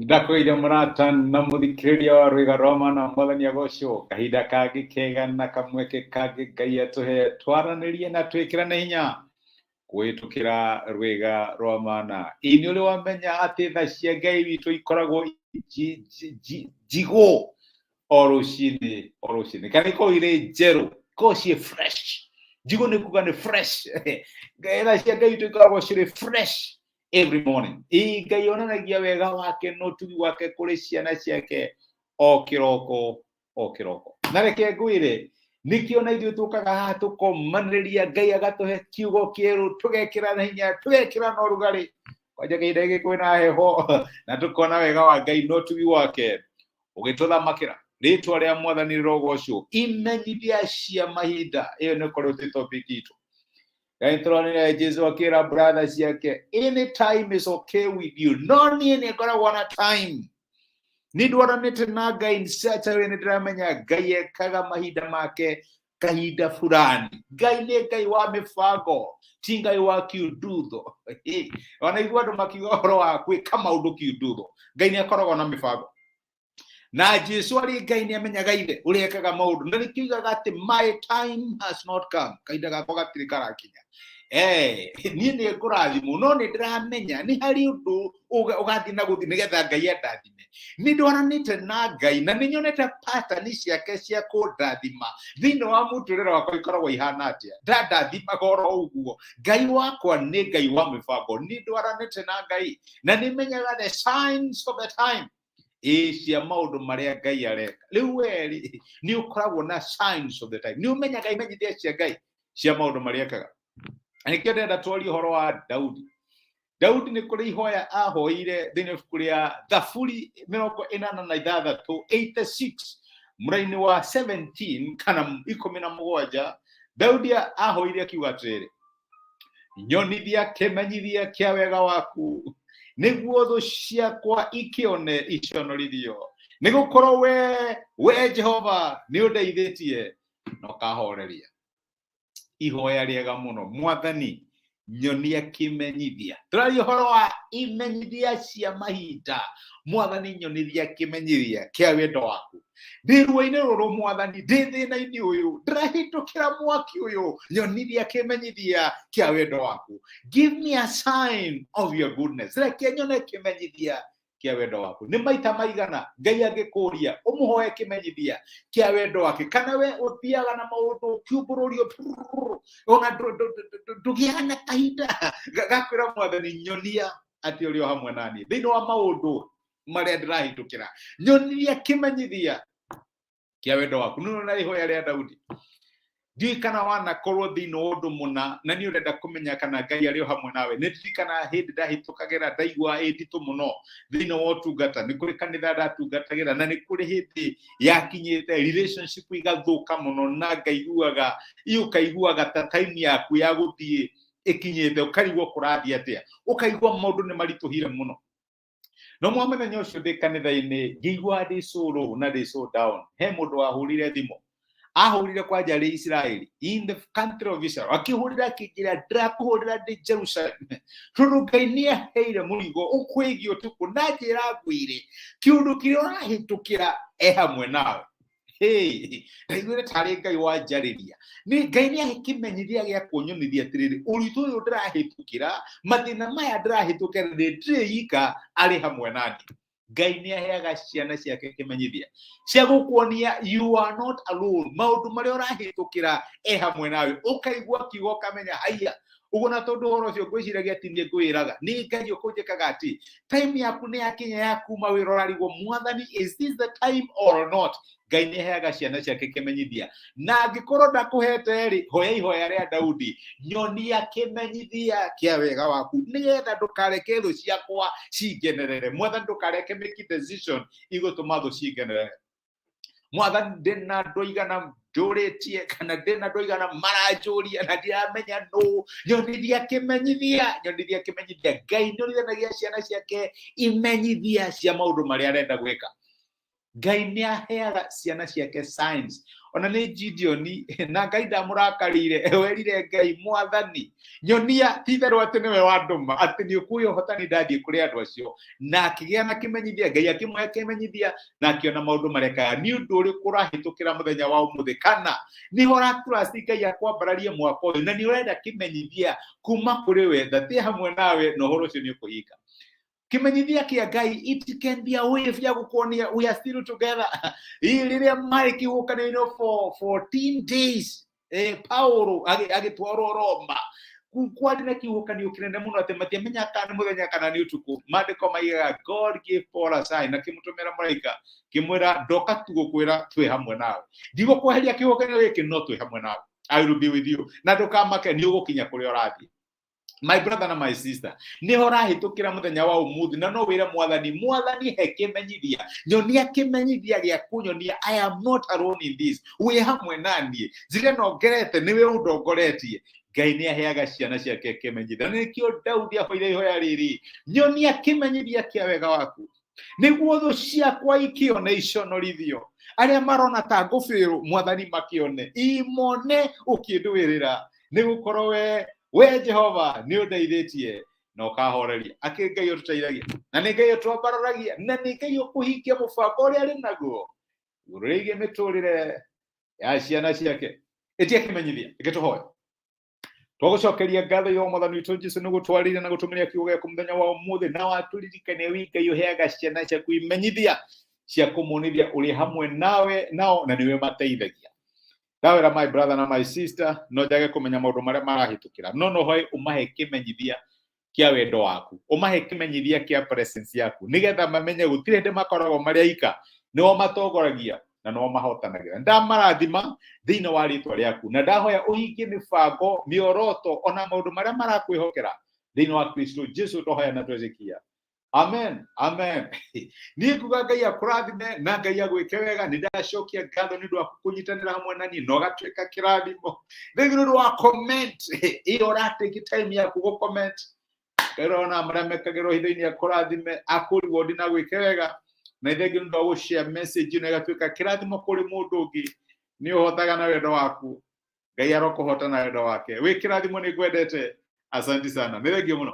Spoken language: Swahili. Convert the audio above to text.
Ndakwĩire mũrata na mũthikĩrĩria wa rwĩga rwa mana mwathani agocwo kahinda kangĩ kega na kamweke kangĩ Ngai atũhe twaranĩrie na twĩkĩrane hinya kũhĩtũkĩra rwĩga rwa mana. Nĩ ũrĩ wamenya atĩ tha cia Ngai witũ ikoragwo njigũ o rũcinĩ kana ikorwo irĩ njerũ, ikorwo ciĩ fresh. Njigũ nĩ kuga nĩ fresh. Tha cia Ngai witũ ikoragwo cirĩ fresh every morning. Ngai onanagia wega wake no ũtugi wake kũrĩ ciana ciake o kĩroko. Na reke ngwĩre nĩkĩo na ithuĩ tũkaga haha tũkomanĩrĩria Ngai agatũhe kiugo kĩerũ, tũgekĩra na hinya, tũgekĩra na ũrugarĩ. Kwanja kĩhinda gĩkĩ kwĩna heho na tũkona wega wa Ngai no ũtugi wake ũgĩtũthamakĩra. Rĩtwa rĩa mwathani rĩrogocwo. Imenyithia cia mahinda, ĩyo nĩ ĩkoretwo topic itũ. Ngai Jesu akĩra brother ciake, any time is okay with you. No niĩ nĩ ngoragwo na time. Nĩ ndwaranĩte na Ngai in such a way nĩ ndĩramenya Ngai ekaga mahinda make kahinda fulani. Ngai nĩ Ngai wa mĩbango, ti Ngai wa kiundutho. Wanaigua andũ makiuga ũhoro wa gwĩka maũndũ kiundutho. Ngai nĩ akoragwo na mĩbango. Na Jesu arĩ Ngai nĩ amenyaga ithe ũrĩa ekaga maũndũ. Na nĩkiugaga atĩ my time has not come. Kahinda gakwa gatirĩ karakinya. Niĩ nĩ ngũrathimwo no nĩ ndĩramenya nĩ harĩ ũndũ ũgathiĩ na gũthiĩ nĩgetha Ngai andathime. Nĩ ndwaranĩte na Ngai na nĩ nyonete pattern ciake cia kũndathima thĩinĩ wa mũtũrĩre wakwa ikoragwo ihana atĩa. Ndandathimaga oro ũguo. Ngai wakwa nĩ Ngai wa mĩbango. Nĩ ndwaranĩte na Ngai na nĩ menyaga the signs of the time. Cia maũndũ marĩa Ngai areka. Rĩu weri nĩ ũkoragwo na signs of the time. Nĩ ũmenyaga imenyithia cia Ngai cia maũndũ marĩa ekaga. Nĩkĩo ndĩrenda twarie ũhoro wa Daudi. Daudi nĩ kũrĩ ihoya ahoire thĩinĩ wa ibuku rĩa Thaburi 86 mũraini wa 17 kana 17. Daudi ahoire akiuga atĩrĩrĩ, nyonithia kĩmenyithia kĩa wega waku nĩguo thũ ciakwa ikĩone iconorithio. Nĩgũkorwo we Jehova nĩ ũndeithĩtie na ũkahoreria. Ihoya rĩega mũno. Mwathani nyonia kĩmenyithia. Tũraria ũhoro wa imenyithia cia mahinda. Mwathani nyonithia kĩmenyithia kĩa wendo waku. Ndĩ ruo-inĩ rũrũ Mwathani, ndĩ thĩna-inĩ ũyũ, ndĩrahĩtũkĩra mwaki ũyũ. Nyonithia kĩmenyithia kĩa wendo waku. Give me a sign of your goodness. Reke nyone kĩmenyithia kĩa wendo waku. Nĩ maita maigana Ngai angĩkũria ũmũhoe kĩmenyithia kĩa wendo wake, kana we ũthiaga na maũndũ kiumbũrũrio ona ndũgĩaga na kahinda gakwĩra Mwathani nyonia atĩ ũrĩ o hamwe naniĩ thĩinĩ wa maũndũ marĩa ndĩrahĩtũkĩra. Nyonithia kĩmenyithia kĩa wendo waku. Nĩ na ihoya rĩa Daudi. Ndiũĩ kana wanakorwo thĩinĩ wa ũndũ mũna na nĩ ũrenda kũmenya kana Ngai arĩ o hamwe nawe. Nĩ ndirikana hĩndĩ ndahĩtũkagĩra ndaigua nditũ mũno thĩinĩ wa ũtungata. Nĩ kũrĩ kanitha ndatungatagĩra na nĩ kũrĩ hĩndĩ yakinyĩte relationship igathũka mũno na ngaiguaga ũkaiguaga ta time yaku ya gũthiĩ ĩkinyĩte, ũkarigwo kũrathiĩ atĩa, ũkaigua maũndũ nĩ maritũhire mũno. No mũthenya ũcio ndĩ kanitha-inĩ ngĩigua ndĩ so low na ndĩ so down. He mũndũ wahũrire thimũ. Ahũrire kwa njari Israeli in the country of Israel. Akĩhũrĩra akĩnjĩra ndĩrakũhũrĩra ndĩ Jerusalem. Tondũ Ngai nĩ aheire mũrigo ũkwĩgiĩ ũtukũ na njĩra ngwĩre kĩũndũ kĩrĩa ũrahĩtũkĩra hamwe nawe. Ndaiguire tarĩ Ngai wanjarĩria. Ngai nĩ ahe kĩmenyithia gĩa kũnyonithia atĩrĩrĩ, ũritũ ũyũ ndĩrahĩtũkĩra, mathĩna maya ndĩrahĩtũkĩra ndĩ yika arĩ hamwe nani. Ngai nĩ aheaga ciana ciake kĩmenyithia cia gũkuonia you are not alone. Maũndũ marĩa ũrahĩtũkĩra hamwe nawe, ũkaigua kiugo kamenya haiya. Ũguo na tondũ ũhoro ũcio ngwĩciragia atĩ nĩ ngwĩraga nĩ Ngai ũkũnjĩkaga atĩ time yaku nĩ yakinya ya kuma wĩra ũrarigwo Mwathani, is this the time or not? Ngai nĩ aheaga ciana ciake kĩmenyithia. Na angĩkorwo ndakũhete rĩ, hoya ihoya rĩa Daudi, nyonia kĩmenyithia kĩa wega waku nĩgetha ndũkareke thũ ciakwa cingenerere. Mwathani ndũkareke make decision igũtũma thũ cingenerere. Mwathani ndĩna andũ aigana ndũrĩtie kana ndĩna andũ aigana maranjũria na ndiramenya nũ. Nyonithia kĩmenyithia. Ngai nĩonithanagia ciana ciake imenyithia cia maũndũ marĩa arenda gwĩka. Ngai nĩ aheaga ciana ciake signs ona nĩ Gideon na Ngai ndamũrakarire werire Ngai Mwathani Nyonia titherũ atĩ nĩwe wandũma atĩ nĩ ũkuoya ũhotani ndathiĩ kũrĩ andũ acio na akĩgĩa na kĩmenyithia Ngai akĩmũhe kĩmenyithia na akĩona maũndũ marekaga nĩ ũndũ ũrĩkũ ũrahĩtũkĩra mũthenya wa ũmũthĩ kana nĩho ũraturasti Ngai akwambararie mwaka ũyũ na nĩ ũrenda kĩmenyithia kuma kũrĩ we ndatĩ hamwe nawe na ũhoro ũcio nĩ ũkũhika. Kĩmenyithia kĩa Ngai, it can be a way ya gũkuonia we are still together. Rĩrĩa marĩ kĩhuhũkanio for 14 days Paulo agĩtwarwo Roma kwarĩ na kĩhuhũkanio kĩnene mũno atĩ matiamenya kana nĩ mũthenya kana nĩ ũtukũ. Maandĩko maigaga God gave Paul a sign na kĩmũtũmĩra mũraika kĩmwĩra ndoka tu gũkwĩra twĩ hamwe nawe, ndigũkweheria kĩhuhũkanio gĩkĩ no twĩ hamwe nawe, I will be with you, na ndũkamake nĩ ũgũkinya kũrĩa ũrathiĩ. My brother and my sister, niho rahĩtũkĩra mũthenya wa ũmũthĩ na no wĩre Mwathani he kĩmenyithia, nyonia kĩmenyithia gĩa kũnyonia I am not alone in this, wĩ hamwe naniĩ, njĩra nongerete nĩwe ũndongoretie. Ngai nĩ aheaga ciana ciake kĩmenyithia, na nĩkĩo Daudi ahoire ihoya rĩrĩ, nyonia kĩmenyithia kĩa wega waku nĩguo thũ ciakwa ikĩone iconorithio, arĩa marona ta ngũbĩrũ Mwathani makĩone imone ũkĩndũĩrĩra, nĩgũkorwo we Jehova nĩ ũndeithĩtie na ũkahoreria. Akĩ Ngai ũtũteithagia na nĩ Ngai ũtwambararagia na nĩ Ngai ũkũhingia mũbango ũrĩa arĩ naguo ũrĩgie mĩtũrĩre ya ciana ciake. Ĩtia kĩmenyithia ĩgĩtũhoya twagũcokeria ngatho ya Mwathani witũ Jesũ nĩ gũtwarĩria na gũtũmĩria kiugo gĩaku mũthenya wa ũmũthĩ na watũririkania wĩ Ngai ũheaga ciana ciaku imenyithia cia kũmonithia ũrĩ hamwe nawe nao na nĩwe mateithagia. Ndawĩra my brother na my sister no njage kũmenya maũndũ marĩa marahĩtũkĩra no hoe ũmahe kĩmenyithia kĩa wendo waku, ũmahe kĩmenyithia kĩa presence yaku nĩgetha mamenye gũtirĩ hĩndĩ makoragwo marĩ aika, nĩo matongoragia na no mahotanagira. Ndamarathima thĩinĩ wa rĩtwa rĩaku na ndahoya ũhingie mĩbango mĩoroto ona maũndũ marĩa marakwĩhokera thĩinĩ wa Kristo Jesũ tũhoya na twĩtĩkia. Amen, amen. Niĩ nguga Ngai akũrathime na Ngai agwĩke wega. Nĩ ndacokia ngatho nĩ ũndũ wa kũnyitanĩra hamwe na niĩ na ũgatuĩka kĩrathimo. Thĩinĩ nĩ ũndũ wa comment ĩyo ũratake time yaku gũcomment. Ngai ona marĩa mekagĩrwo hitho-inĩ akũrathime akũreward na gwĩke wega. Na thengio nĩ ũndũ wa gũshare message ĩno ĩgatuĩka kĩrathimo kũrĩ mũndũ ũngĩ. Nĩ ũhotaga na wendo waku. Ngai arokũhota na wendo wake. Wĩ kĩrathimo nĩ ngwendete. Asante sana. Nĩ thengio mũno.